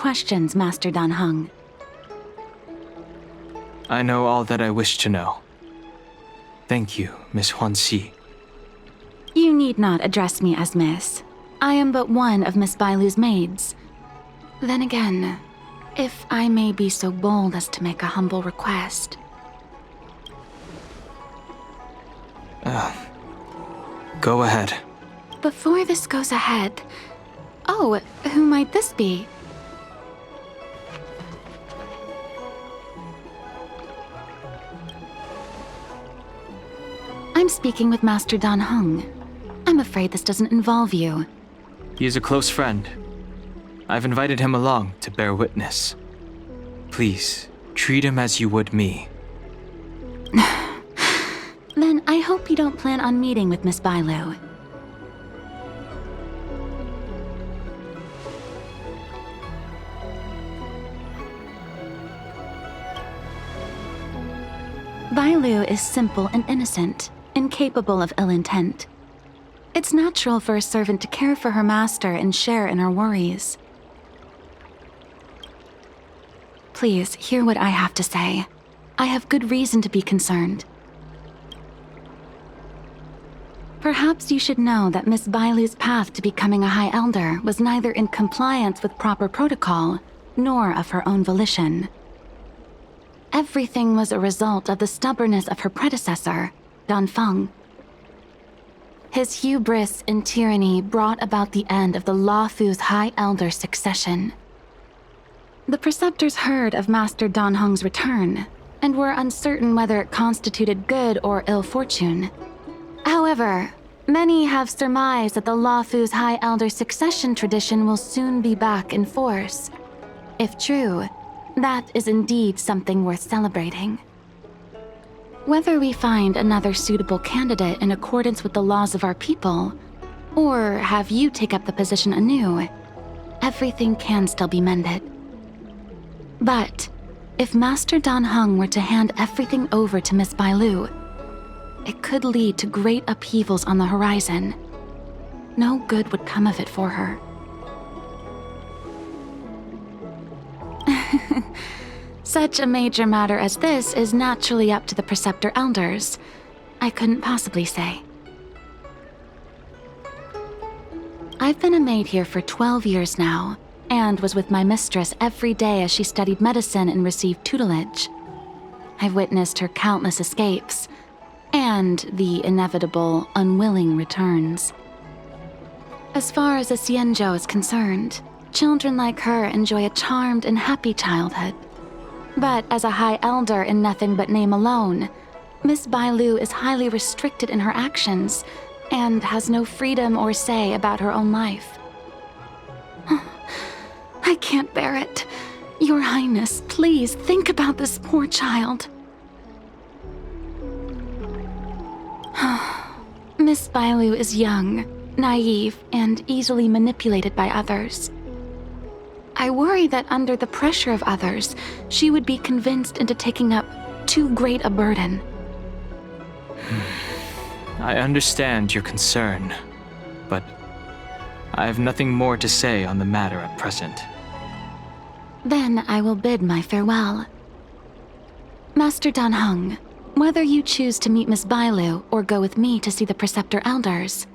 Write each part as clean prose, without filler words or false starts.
questions, Master Dan Heng. I know all that I wish to know. Thank you, Miss Huanxi. You need not address me as Miss. I am but one of Miss Bailu's maids. Then again, if I may be so bold as to make a humble request. Go ahead. Before this goes ahead... Oh, who might this be? I'm speaking with Master Dan Heng. I'm afraid this doesn't involve you. He is a close friend. I've invited him along to bear witness. Please, treat him as you would me. Then I hope you don't plan on meeting with Miss Байлу. Байлу is simple and innocent, incapable of ill intent. It's natural for a servant to care for her master and share in her worries. Please, hear what I have to say. I have good reason to be concerned. Perhaps you should know that Miss Bailu's path to becoming a High Elder was neither in compliance with proper protocol, nor of her own volition. Everything was a result of the stubbornness of her predecessor, Dan Feng. His hubris and tyranny brought about the end of the Luofu's High Elder succession. The preceptors heard of Master Dan Heng's return, and were uncertain whether it constituted good or ill fortune. However, many have surmised that the Luofu's High Elder succession tradition will soon be back in force. If true, that is indeed something worth celebrating. Whether we find another suitable candidate in accordance with the laws of our people, or have you take up the position anew, everything can still be mended. But if Master Dan Heng were to hand everything over to Miss Байлу, it could lead to great upheavals on the horizon. No good would come of it for her. Such a major matter as this is naturally up to the Preceptor Elders. I couldn't possibly say. I've been a maid here for 12 years now, and was with my mistress every day as she studied medicine and received tutelage. I've witnessed her countless escapes, and the inevitable, unwilling returns. As far as a Xianzhou is concerned, children like her enjoy a charmed and happy childhood. But as a High Elder in nothing but name alone, Miss Байлу is highly restricted in her actions, and has no freedom or say about her own life. I can't bear it. Your Highness, please think about this poor child. Miss Байлu is young, naive, and easily manipulated by others. I worry that under the pressure of others, she would be convinced into taking up too great a burden. I understand your concern, but I have nothing more to say on the matter at present. Then I will bid my farewell. Master Dan Heng, whether you choose to meet Miss Байлu or go with me to see the Preceptor Elders,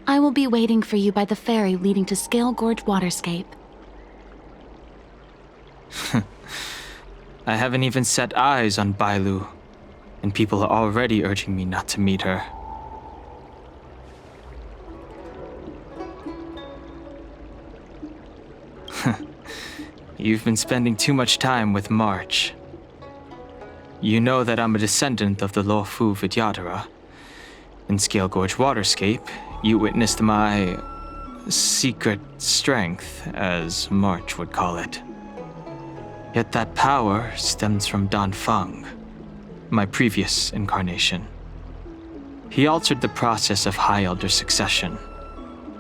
I will be waiting for you by the ferry leading to Scale Gorge Waterscape. I haven't even set eyes on Байлу, and people are already urging me not to meet her. You've been spending too much time with March. You know that I'm a descendant of the Luofu Vidyadhara. In Scale Gorge Waterscape, you witnessed my secret strength, as March would call it. Yet that power stems from Dan Feng, my previous incarnation. He altered the process of High Elder succession,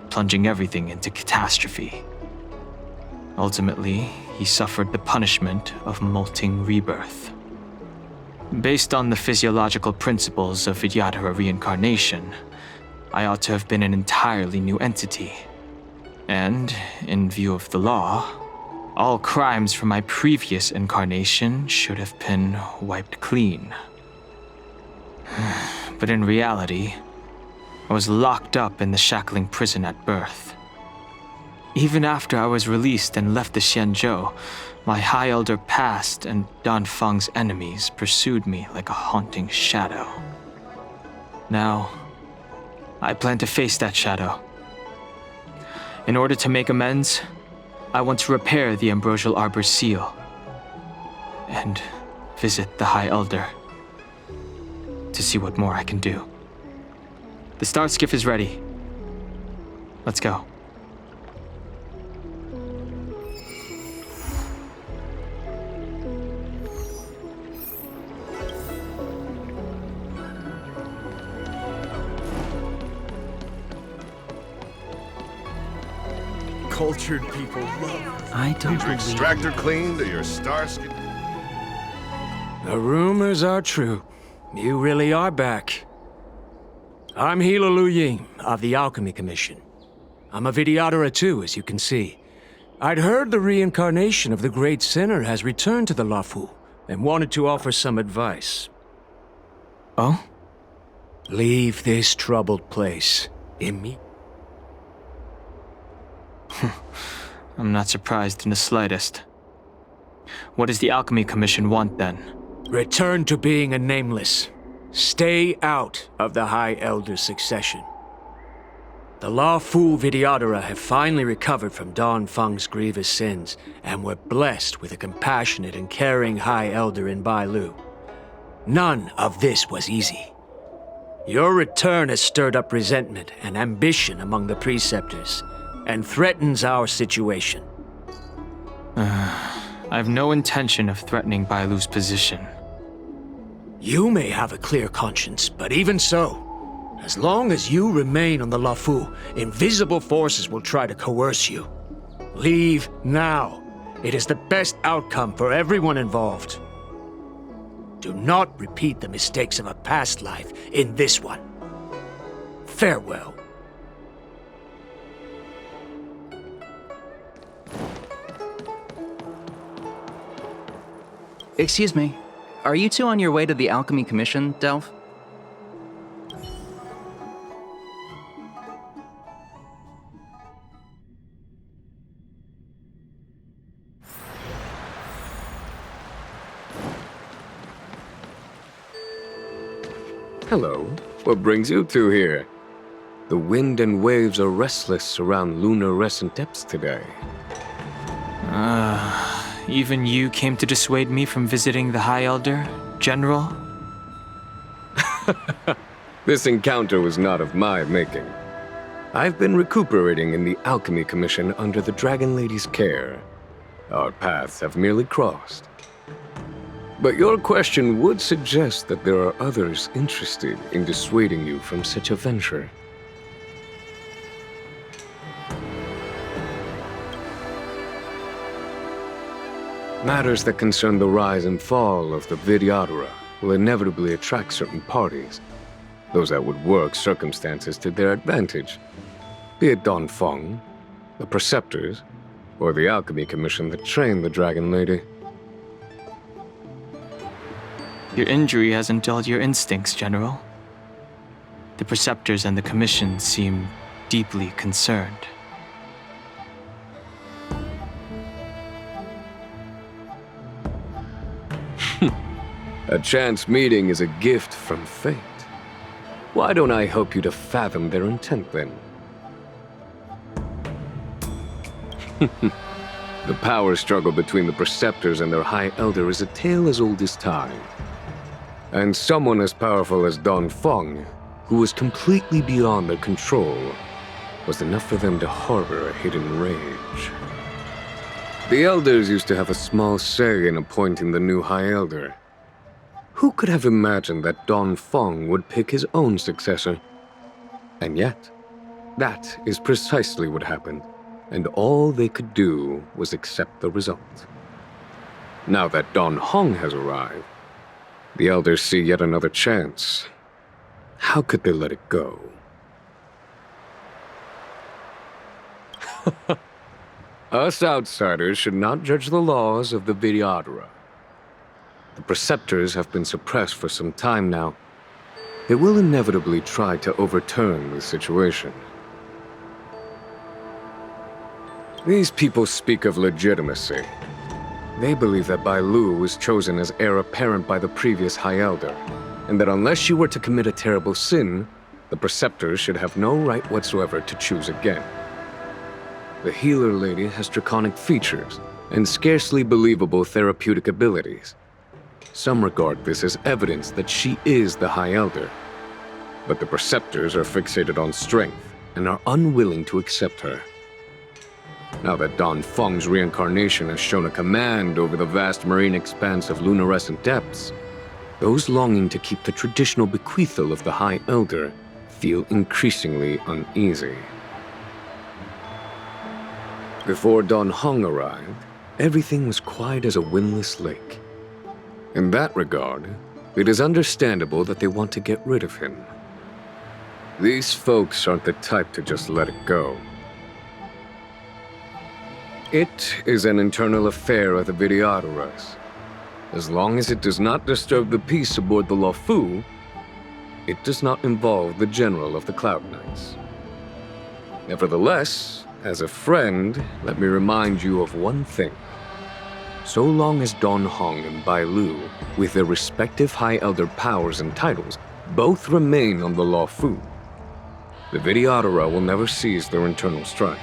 plunging everything into catastrophe. Ultimately, he suffered the punishment of molting rebirth. Based on the physiological principles of Vidyadhara reincarnation, I ought to have been an entirely new entity. And, in view of the law, All crimes from my previous incarnation should have been wiped clean. But in reality, I was locked up in the shackling prison at birth. Even after I was released and left the Xianzhou, my High Elder past and Danfeng's enemies pursued me like a haunting shadow. Now, I plan to face that shadow. In order to make amends, I want to repair the Ambrosial Arbor's seal and visit the High Elder to see what more I can do. The star skiff is ready. Let's go. Cultured people love. I don't believe Extractor cleaned or your Starsky? The rumors are true. You really are back. I'm Hila Lu Ying of the Alchemy Commission. I'm a Vidyadhara too, as you can see. I'd heard the reincarnation of the Great Sinner has returned to the Luofu and wanted to offer some advice. Oh? Leave this troubled place immediately. I'm not surprised in the slightest. What does the Alchemy Commission want then? Return to being a nameless. Stay out of the High Elder's succession. The Luofu Vidyadhara have finally recovered from Danfeng's grievous sins, and were blessed with a compassionate and caring High Elder in Байлu. None of this was easy. Your return has stirred up resentment and ambition among the preceptors, and threatens our situation. I have no intention of threatening Bailu's position. You may have a clear conscience, but even so, as long as you remain on the Luofu, invisible forces will try to coerce you. Leave now. It is the best outcome for everyone involved. Do not repeat the mistakes of a past life in this one. Farewell. Excuse me. Are you two on your way to the Alchemy Commission, Delph? Hello. What brings you two here? The wind and waves are restless around lunar-rescent depths today. Even you came to dissuade me from visiting the High Elder, General? This encounter was not of my making. I've been recuperating in the Alchemy Commission under the Dragon Lady's care. Our paths have merely crossed. But your question would suggest that there are others interested in dissuading you from such a venture. Matters that concern the rise and fall of the Vidyadhara will inevitably attract certain parties, those that would work circumstances to their advantage, be it Danfeng, the Preceptors, or the Alchemy Commission that trained the Dragon Lady. Your injury hasn't dulled your instincts, General. The Preceptors and the Commission seem deeply concerned. A chance meeting is a gift from fate. Why don't I help you to fathom their intent, then? The power struggle between the Preceptors and their High Elder is a tale as old as time. And someone as powerful as Danfeng, who was completely beyond their control, was enough for them to harbor a hidden rage. The Elders used to have a small say in appointing the new High Elder. Who could have imagined that Danfeng would pick his own successor? And yet, that is precisely what happened, and all they could do was accept the result. Now that Danfeng has arrived, the Elders see yet another chance. How could they let it go? Us outsiders should not judge the laws of the Vidyadhara. The preceptors have been suppressed for some time now. They will inevitably try to overturn the situation. These people speak of legitimacy. They believe that Байлу was chosen as heir apparent by the previous High Elder, and that unless she were to commit a terrible sin, the preceptors should have no right whatsoever to choose again. The healer lady has draconic features and scarcely believable therapeutic abilities. Some regard this as evidence that she is the High Elder, but the preceptors are fixated on strength and are unwilling to accept her. Now that Don Feng's reincarnation has shown a command over the vast marine expanse of luminescent depths, those longing to keep the traditional bequeathal of the High Elder feel increasingly uneasy. Before Don Hong arrived, everything was quiet as a windless lake. In that regard, it is understandable that they want to get rid of him. These folks aren't the type to just let it go. It is an internal affair of the Vidyadharas. As long as it does not disturb the peace aboard the Luofu, it does not involve the general of the Cloud Knights. Nevertheless, as a friend, let me remind you of one thing. So long as Don Hong and Байлу, with their respective High Elder powers and titles, both remain on the Luofu, the Vidyadhara will never cease their internal strife.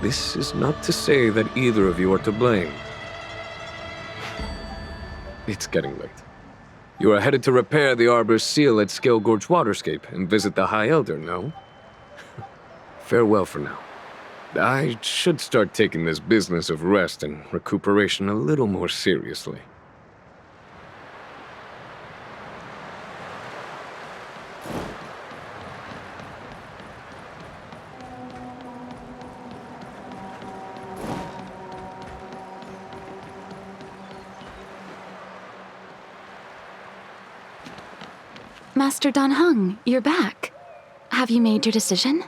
This is not to say that either of you are to blame. It's getting late. You are headed to repair the Arbor's seal at Scale Gorge Waterscape and visit the High Elder, no? Farewell for now. I should start taking this business of rest and recuperation a little more seriously. Master Don Hung, you're back. Have you made your decision?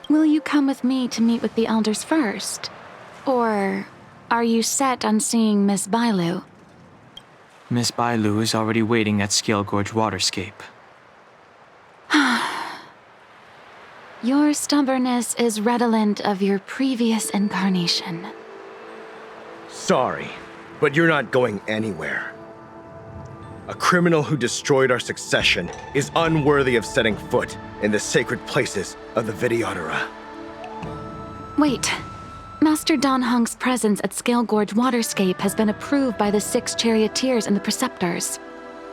Will you come with me to meet with the elders first? Or are you set on seeing Miss Байлу? Miss Байлu is already waiting at Scale Gorge Waterscape. Your stubbornness is redolent of your previous incarnation. Sorry, but you're not going anywhere. A criminal who destroyed our succession is unworthy of setting foot in the sacred places of the Vidyadhara. Wait. Master Don Hung's presence at Scale Gorge Waterscape has been approved by the 6 charioteers and the preceptors.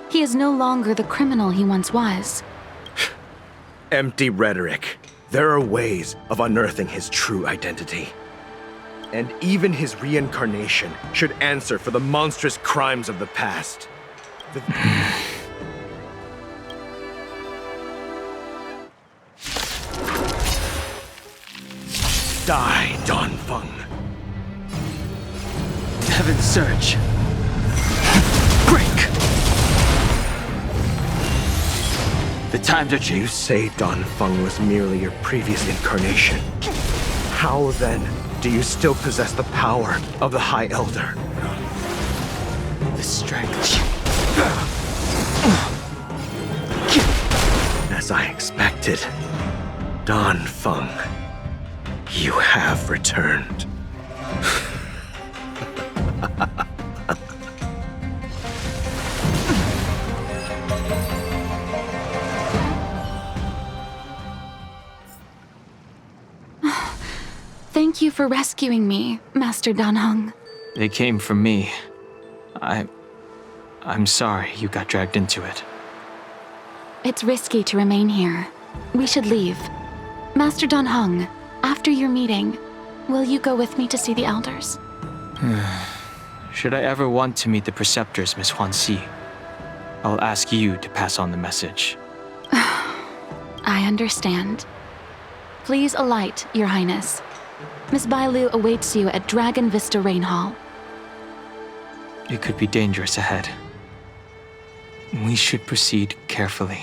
He is no longer the criminal he once was. Empty rhetoric. There are ways of unearthing his true identity. And even his reincarnation should answer for the monstrous crimes of the past. Die, Don Feng. Heaven's Surge. Break! The times are You changing. say Don Feng was merely your previous incarnation. How then do you still possess the power of the High Elder? The strength. As I expected, Don Feng, you have returned. Thank you for rescuing me, Master Don Hung. They came for me. I'm sorry you got dragged into it. It's risky to remain here. We should leave. Master Don Hung, after your meeting, will you go with me to see the elders? Should I ever want to meet the preceptors, Miss Huanxi, I'll ask you to pass on the message. I understand. Please alight, Your Highness. Miss Байлу awaits you at Dragon Vista Rain Hall. It could be dangerous ahead. We should proceed carefully.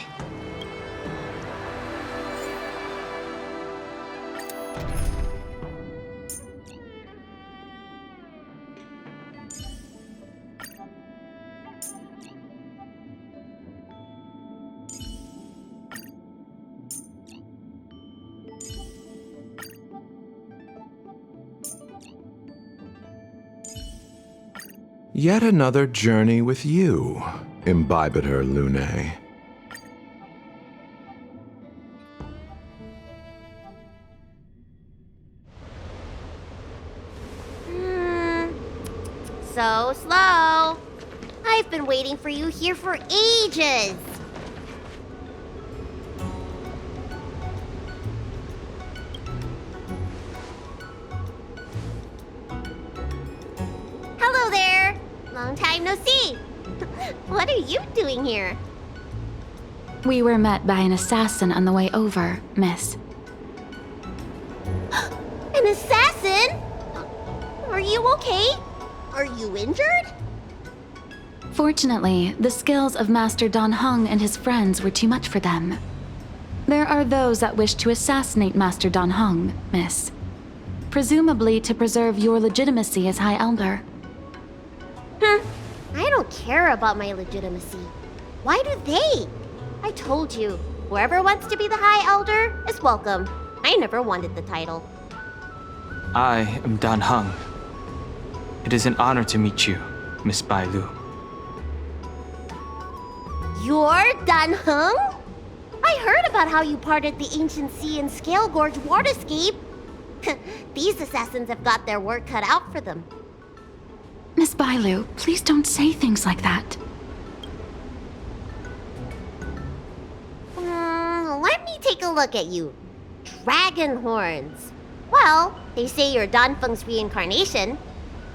Yet another journey with you, Imbibitor Lune. So slow. I've been waiting for you here for ages. Hello there. Long time no see. What are you doing here? We were met by an assassin on the way over, miss. An assassin? Are you okay? Are you injured? Fortunately, the skills of Master Dan Heng and his friends were too much for them. There are those that wish to assassinate Master Dan Heng, miss. Presumably to preserve your legitimacy as High Elder. I don't care about my legitimacy. Why do they? I told you, whoever wants to be the High Elder is welcome. I never wanted the title. I am Dan Heng. It is an honor to meet you, Miss Байлу. You're Dan Heng? I heard about how you parted the ancient sea and Scale Gorge waterscape. These assassins have got their work cut out for them. Miss Байлу, please don't say things like that. Let me take a look at you. Dragon horns. Well, they say you're Dan Feng's reincarnation.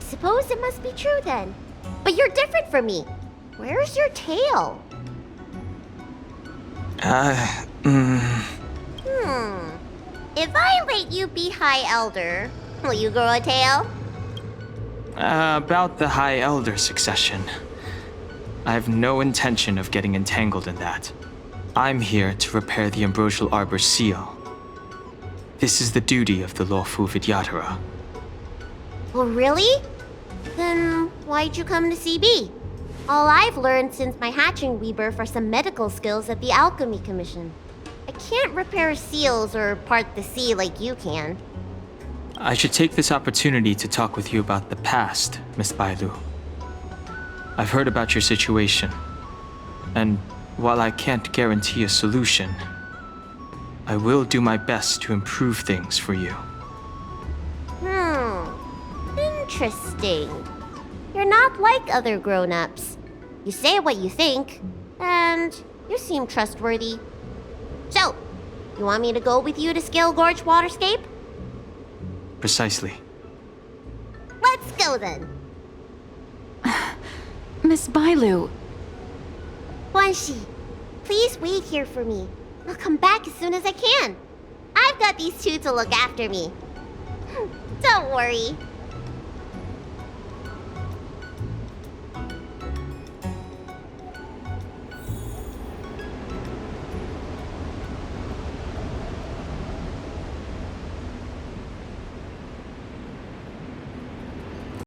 Suppose it must be true then. But you're different from me. Where's your tail? If I let you be High Elder, will you grow a tail? About the High Elder succession. I have no intention of getting entangled in that. I'm here to repair the Ambrosial Arbor's seal. This is the duty of the lawful Vidyadhara. Oh, really? Then why'd you come to CB? All I've learned since my hatching rebirth are some medical skills at the Alchemy Commission. I can't repair seals or part the sea like you can. I should take this opportunity to talk with you about the past, Miss Байлу. I've heard about your situation, and while I can't guarantee a solution, I will do my best to improve things for you. Interesting. You're not like other grown-ups. You say what you think, and you seem trustworthy. So, you want me to go with you to Scale Gorge Waterscape? Precisely. Let's go then. Miss Байлu, Guanxi, please wait here for me. I'll come back as soon as I can. I've got these two to look after me. Don't worry.